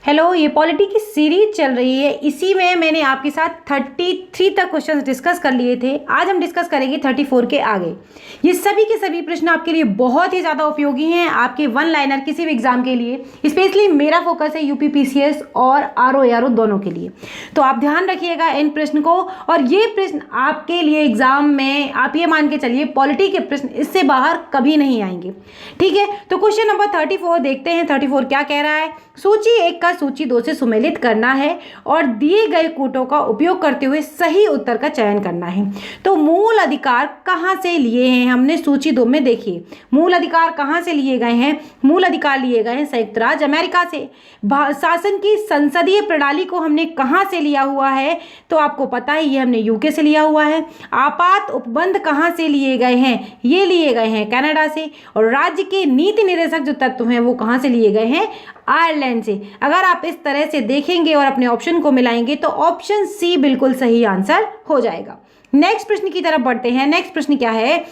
Hello, ये polity की series चल रही है। इसी में मैंने आपके साथ 33 तक क्वेश्चंस डिस्कस कर लिए थे। आज हम डिस्कस करेंगे 34 के आगे। ये सभी के सभी प्रश्न आपके लिए बहुत ही ज़्यादा उपयोगी हैं, आपके वन लाइनर किसी भी एग्जाम के लिए। स्पेशली मेरा फोकस है यूपी पीसीएस और आरओ एआरओ दोनों के लिए। तो आप ध्यान रखिएगा इन प्रश्न को, और ये प्रश्न आपके लिए एग्जाम में आप ये मान के चलिए पॉलिटी के प्रश्न इससे बाहर कभी नहीं आएंगे। ठीक है, तो क्वेश्चन नंबर 34 देखते हैं। 34 क्या कह रहा है? सूची 1 का सूची 2 से सुमेलित करना है और दिए गए कूटों का उपयोग करते हुए सही उत्तर का चयन करना है। तो मूल अधिकार कहाँ से लिए हैं हमने? सूची 2 में देखिए मूल अधिकार कहाँ से लिए गए हैं। मूल अधिकार लिए गए हैं संयुक्त राज्य अमेरिका से। शासन की संसदीय प्रणाली को हमने कहाँ से लिया हुआ है? तो आपको पता है ये हमने यूके से लिया हुआ है। आपात उपबंध कहाँ से लिए गए हैं? ये लिए गए हैं कनाडा से। और राज्य के नीति निर्देशक जो तत्व हैं वो कहाँ से लिए गए हैं? आयरलैंड से। अगर आप इस तरह से देखेंगे और अपने ऑप्शन को मिलाएंगे तो ऑप्शन सी बिल्कुल सही आंसर हो जाएगा। नेक्स्ट प्रश्न की तरफ बढ़ते हैं। नेक्स्ट प्रश्न क्या है?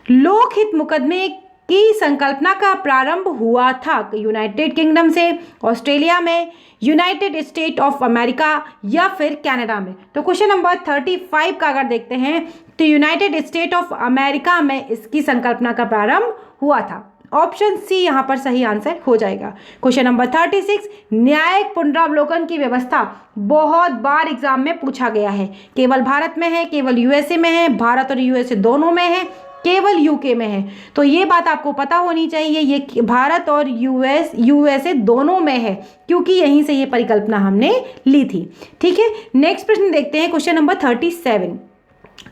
लोकहित मुकदमे की संकल्पना का प्रारंभ हुआ था यूनाइटेड किंगडम से, ऑस्ट्रेलिया में, यूनाइटेड स्टेट ऑफ अमेरिका या फिर कनाडा में। तो क्वेश्चन नंबर 35 का अगर देखते हैं तो यूनाइटेड स्टेट ऑफ अमेरिका में इसकी संकल्पना का प्रारंभ हुआ था। ऑप्शन सी यहां पर सही आंसर हो जाएगा। क्वेश्चन नंबर 36, न्यायिक पुनरावलोकन की व्यवस्था बहुत बार एग्जाम में पूछा गया है। केवल भारत में है, केवल यूएसए में है, भारत और यूएसए दोनों में है, केवल यूके में है। तो ये बात आपको पता होनी चाहिए, ये भारत और यूएसए दोनों में है, क्योंकि यहीं से ये परिकल्पना हमने ली थी। ठीक है, नेक्स्ट प्रश्न देखते हैं। क्वेश्चन नंबर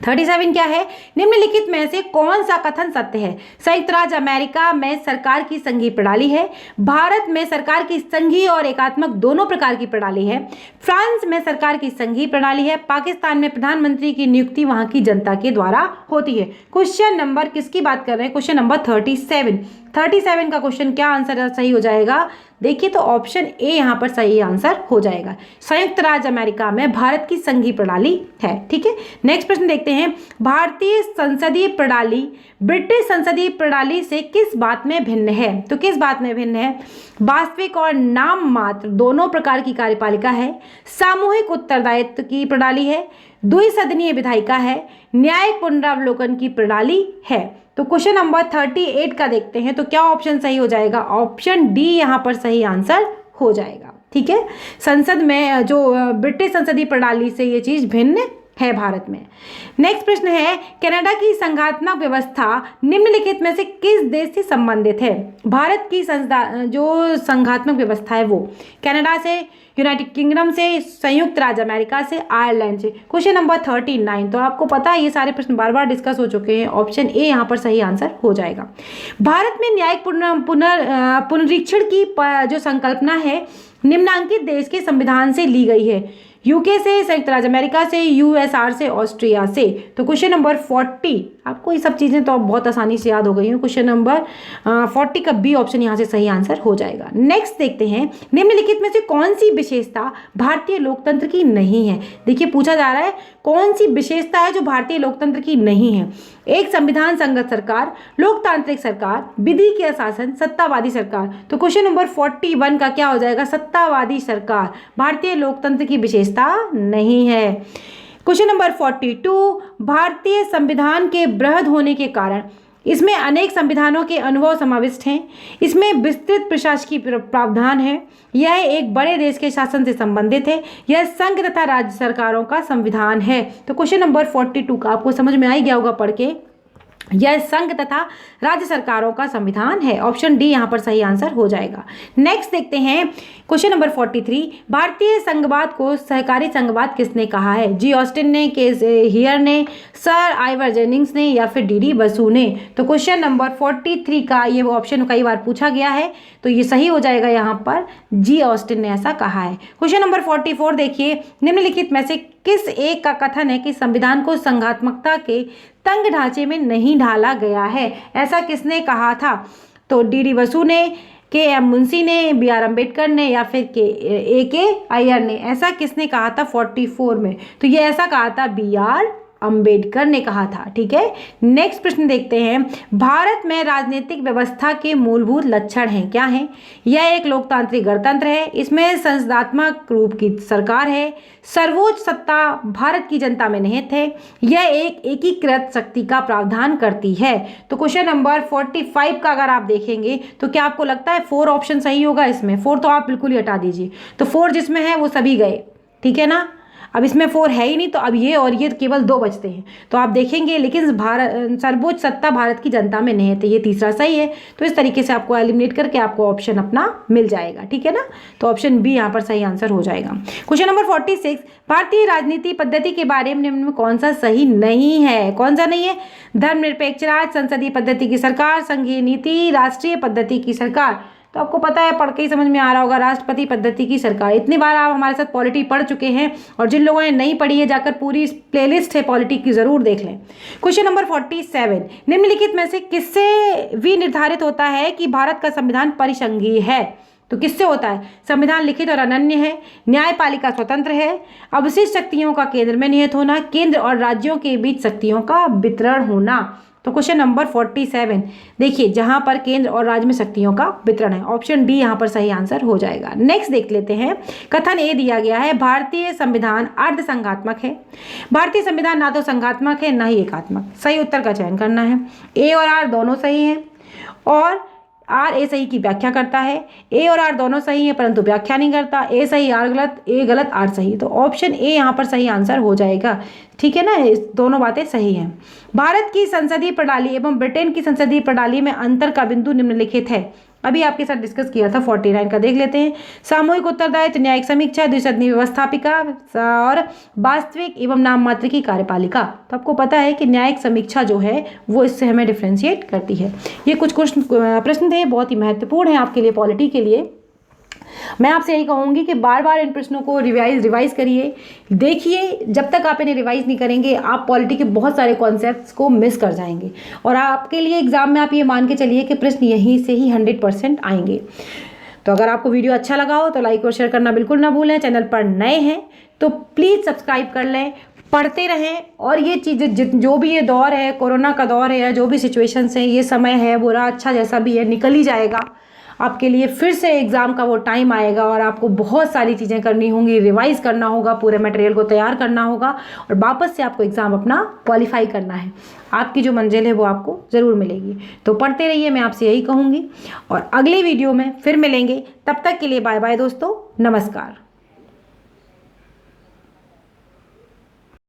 37 क्या है? निम्नलिखित में से कौन सा कथन सत्य है? संयुक्त राज्य अमेरिका में सरकार की संघीय प्रणाली है। भारत में सरकार की संघीय और एकात्मक दोनों प्रकार की प्रणाली है। फ्रांस में सरकार की संघीय प्रणाली है। पाकिस्तान में प्रधानमंत्री की नियुक्ति वहां की जनता के द्वारा होती है। क्वेश्चन नंबर किसकी बात कर रहे हैं? क्वेश्चन नंबर 37 का क्वेश्चन क्या आंसर सही हो जाएगा? देखिए तो ऑप्शन ए यहां पर सही आंसर हो जाएगा। संयुक्त राज्य अमेरिका में भारत की संघीय प्रणाली है। ठीक है, नेक्स्ट प्रश्न देखते हैं। भारतीय संसदीय प्रणाली ब्रिटिश संसदीय प्रणाली से किस बात में भिन्न है? तो किस बात में भिन्न है? वास्तविक और नाम मात्र दोनों प्रकार की कार्यपालिका है। सामूहिक उत्तरदायित्व की प्रणाली है। द्विसदनीय विधायिका है। न्यायिक पुनरावलोकन की प्रणाली है। तो क्वेश्चन नंबर 38 का देखते हैं तो क्या ऑप्शन सही हो जाएगा? ऑप्शन डी यहां पर सही आंसर हो जाएगा। ठीक है, संसद में जो ब्रिटिश संसदीय प्रणाली से ये चीज भिन्न है भारत में। नेक्स्ट प्रश्न है, कनाडा की संघात्मक व्यवस्था निम्नलिखित में से किस देश से संबंधित है? भारत की जो संघात्मक व्यवस्था है वो कनाडा से, यूनाइटेड किंगडम से, संयुक्त राज्य अमेरिका से, आयरलैंड से। क्वेश्चन नंबर 39, तो आपको पता है ये सारे प्रश्न बार बार डिस्कस हो चुके हैं। ऑप्शन ए यहाँ पर सही आंसर हो जाएगा। भारत में न्यायिक पुनरीक्षण की जो संकल्पना है निम्नांकित देश के संविधान से ली गई है। यूके से, संयुक्त राज्य अमेरिका से, यूएसआर से, ऑस्ट्रिया से। तो क्वेश्चन नंबर 40, आपको ये सब चीज़ें तो बहुत आसानी से याद हो गई हैं। क्वेश्चन नंबर 40 का बी ऑप्शन यहाँ से सही आंसर हो जाएगा। नेक्स्ट देखते हैं, निम्नलिखित में से कौन सी विशेषता भारतीय लोकतंत्र की नहीं है? देखिए पूछा जा रहा है कौन सी विशेषता है जो भारतीय लोकतंत्र की नहीं है। एक, संविधान संगत सरकार, लोकतांत्रिक सरकार, विधि के शासन, सत्तावादी सरकार। तो क्वेश्चन नंबर 41 का क्या हो जाएगा? सत्तावादी सरकार भारतीय लोकतंत्र की विशेषता नहीं है। क्वेश्चन नंबर 42, भारतीय संविधान के बृहद होने के कारण इसमें अनेक संविधानों के अनुभव समाविष्ट हैं। इसमें विस्तृत प्रशासकीय प्रावधान है। यह एक बड़े देश के शासन से संबंधित है। यह संघ तथा राज्य सरकारों का संविधान है। तो क्वेश्चन नंबर 42 का आपको समझ में आ ही गया होगा पढ़ के, यह संघ तथा राज्य सरकारों का संविधान है। ऑप्शन डी यहां पर सही आंसर हो जाएगा। नेक्स्ट देखते हैं क्वेश्चन नंबर 43, भारतीय संघवाद को सहकारी संघवाद किसने कहा है? जी ऑस्टिन ने, के हियर ने, सर आइवर जेनिंग्स ने या फिर डीडी बसु ने। तो क्वेश्चन नंबर 43 का ये ऑप्शन कई बार पूछा गया है, तो ये सही हो जाएगा। यहाँ पर जी ऑस्टिन ने ऐसा कहा है। क्वेश्चन नंबर 44 देखिए, निम्नलिखित में से किस एक का कथन है कि संविधान को संघात्मकता के तंग ढांचे में नहीं ढाला गया है? ऐसा किसने कहा था? तो डीडी बसु ने, के एम मुंशी ने, बी आर अम्बेडकर ने या फिर के अय्यर ने। ऐसा किसने कहा था 44 में? तो ये ऐसा कहा था बी आर अंबेडकर ने कहा था। ठीक है, नेक्स्ट प्रश्न देखते हैं। भारत में राजनीतिक व्यवस्था के मूलभूत लक्षण हैं, क्या हैं? यह एक लोकतांत्रिक गणतंत्र है, इसमें संसदात्मक रूप की सरकार है, सर्वोच्च सत्ता भारत की जनता में निहित है, यह एक एकीकृत शक्ति का प्रावधान करती है। तो क्वेश्चन नंबर 45 का अगर आप देखेंगे तो क्या आपको लगता है 4 ऑप्शन सही होगा? इसमें 4 तो आप बिल्कुल ही हटा दीजिए, तो 4 जिसमें है वो सभी गए। ठीक है ना, अब इसमें 4 है ही नहीं, तो अब ये और ये केवल 2 बचते हैं। तो आप देखेंगे लेकिन भारत सर्वोच्च सत्ता भारत की जनता में निहित है, ये तीसरा सही है। तो इस तरीके से आपको एलिमिनेट करके आपको ऑप्शन अपना मिल जाएगा। ठीक है ना, तो ऑप्शन बी यहाँ पर सही आंसर हो जाएगा। क्वेश्चन नंबर 46, भारतीय राजनीति पद्धति के बारे में निम्न में कौन सा सही नहीं है? कौन सा नहीं है? धर्मनिरपेक्ष राज, संसदीय पद्धति की सरकार, संघीय नीति, राष्ट्रीय पद्धति की सरकार। तो आपको पता है, पढ़ के ही समझ में आ रहा होगा, राष्ट्रपति पद्धति की सरकार। इतनी बार आप हमारे साथ पॉलिटी पढ़ चुके हैं, और जिन लोगों ने नहीं पढ़ी है जाकर पूरी प्लेलिस्ट है पॉलिटी की, जरूर देख लें। क्वेश्चन नंबर 47, निम्नलिखित में से किससे भी निर्धारित होता है कि भारत का संविधान परिसंघीय है? तो किससे होता है? संविधान लिखित और अनन्य है, न्यायपालिका स्वतंत्र है, अवशिष्ट शक्तियों का केंद्र में निहित होना, केंद्र और राज्यों के बीच शक्तियों का वितरण होना। तो क्वेश्चन नंबर 47 देखिए, जहां पर केंद्र और राज्य में शक्तियों का वितरण है, ऑप्शन डी यहां पर सही आंसर हो जाएगा। नेक्स्ट देख लेते हैं। कथन ए दिया गया है, भारतीय संविधान अर्ध संघात्मक है। भारतीय संविधान ना तो संघात्मक है ना ही एकात्मक। सही उत्तर का चयन करना है। ए और आर दोनों सही हैं, और आर ए सही की व्याख्या करता है। ए और आर दोनों सही है परंतु व्याख्या नहीं करता। ए सही आर गलत, ए गलत आर सही। तो ऑप्शन ए यहाँ पर सही आंसर हो जाएगा। ठीक है ना, दोनों बातें सही हैं। भारत की संसदीय प्रणाली एवं ब्रिटेन की संसदीय प्रणाली में अंतर का बिंदु निम्नलिखित है। अभी आपके साथ डिस्कस किया था, 49 का देख लेते हैं। सामूहिक उत्तरदायित्व, न्यायिक समीक्षा, द्विसदनीय व्यवस्थापिका और वास्तविक एवं नाम मात्र की कार्यपालिका। तो आपको पता है कि न्यायिक समीक्षा जो है वो इससे हमें डिफ्रेंशिएट करती है। ये कुछ प्रश्न थे, बहुत ही महत्वपूर्ण है आपके लिए, पॉलिटी के लिए। मैं आपसे यही कहूँगी कि बार बार इन प्रश्नों को रिवाइज करिए, देखिए। जब तक आप इन्हें रिवाइज नहीं करेंगे, आप पॉलिटी के बहुत सारे कॉन्सेप्ट्स को मिस कर जाएंगे, और आपके लिए एग्जाम में आप ये मान के चलिए कि प्रश्न यहीं से ही 100% आएंगे। तो अगर आपको वीडियो अच्छा लगा हो तो लाइक और शेयर करना बिल्कुल ना भूलें। चैनल पर नए हैं तो प्लीज़ सब्सक्राइब कर लें, पढ़ते रहें। और ये चीज़ें जो भी ये दौर है, कोरोना का दौर है, या जो भी सिचुएशंस हैं, ये समय है बुरा अच्छा जैसा भी है, निकल ही जाएगा। आपके लिए फिर से एग्ज़ाम का वो टाइम आएगा, और आपको बहुत सारी चीज़ें करनी होंगी, रिवाइज़ करना होगा, पूरे मटेरियल को तैयार करना होगा, और वापस से आपको एग्ज़ाम अपना क्वालिफाई करना है। आपकी जो मंजिल है वो आपको ज़रूर मिलेगी। तो पढ़ते रहिए, मैं आपसे यही कहूँगी। और अगले वीडियो में फिर मिलेंगे, तब तक के लिए बाय बाय दोस्तों, नमस्कार।